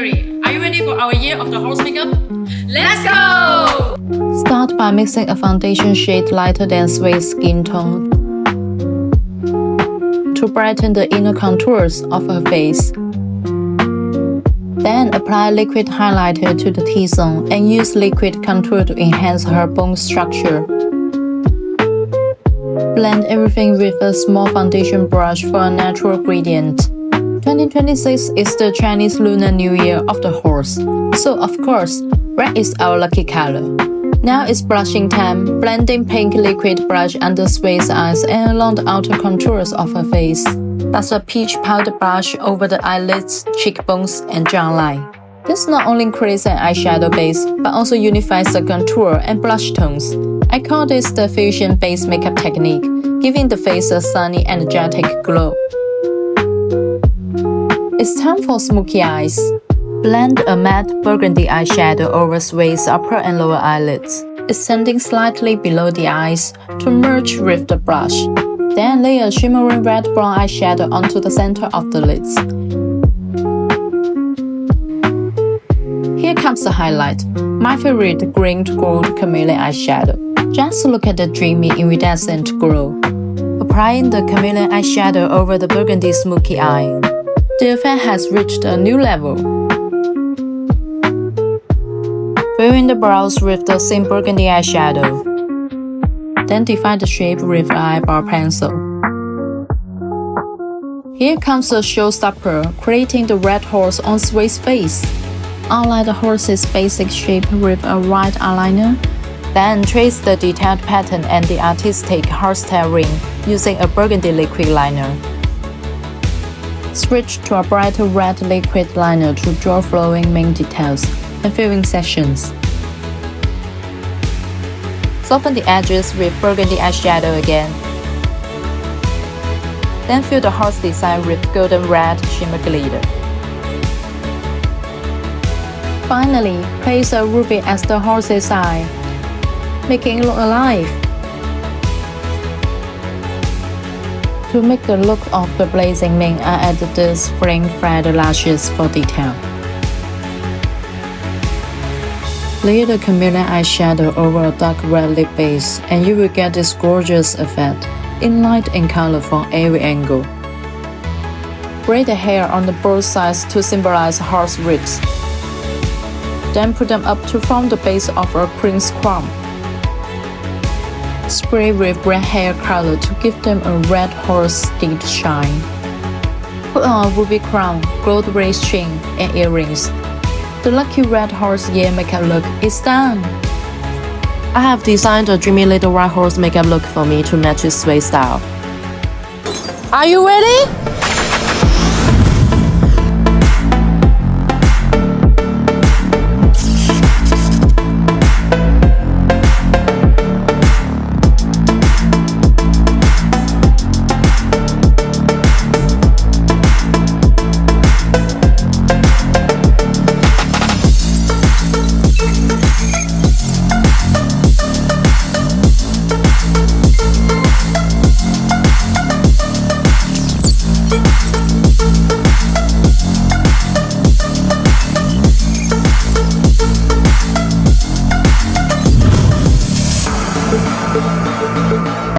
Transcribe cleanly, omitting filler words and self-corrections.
Carrie. Are you ready for our year of the horse makeup? Let's go! Start by mixing a foundation shade lighter than Sway's skin tone to brighten the inner contours of her face. Then apply liquid highlighter to the T-zone and use liquid contour to enhance her bone structure. Blend everything with a small foundation brush for a natural gradient. 2026 is the Chinese Lunar New Year of the horse, so of course, red is our lucky color. Now it's blushing time, blending pink liquid blush under Sway's eyes and along the outer contours of her face. Plus a peach powder blush over the eyelids, cheekbones, and jawline. This not only creates an eyeshadow base, but also unifies the contour and blush tones. I call this the fusion-based makeup technique, giving the face a sunny, energetic glow. It's time for smoky eyes. Blend a matte burgundy eyeshadow over Sway's upper and lower eyelids, extending slightly below the eyes to merge with the blush. Then lay a shimmering red-brown eyeshadow onto the center of the lids. Here comes the highlight, my favorite green gold chameleon eyeshadow. Just look at the dreamy iridescent glow. Applying the chameleon eyeshadow over the burgundy smoky eye, the effect has reached a new level. Filling the brows with the same burgundy eyeshadow. Then define the shape with an eyebrow pencil. Here comes the showstopper, creating the red horse on Sway's face. Outline the horse's basic shape with a white eyeliner. Then trace the detailed pattern and the artistic horsetail ring using a burgundy liquid liner. Switch to a brighter red liquid liner to draw flowing mane details and filling sections. Soften the edges with burgundy eyeshadow again. Then fill the horse design with golden red shimmer glitter. Finally, place a ruby as the horse's eye, making it look alive. To make the look of the blazing mane, I added the spring feather lashes for detail. Lay the chameleon eyeshadow over a dark red lip base, and you will get this gorgeous effect, in light and color from every angle. Braid the hair on the both sides to symbolize horse ribs. Then put them up to form the base of a prince crown. Spray with red hair color to give them a red horse-steeped shine. Put on a ruby crown, gold lace chain, and earrings. The lucky red horse year makeup look is done. I have designed a dreamy little white horse makeup look for me to match his Sway style. Are you ready?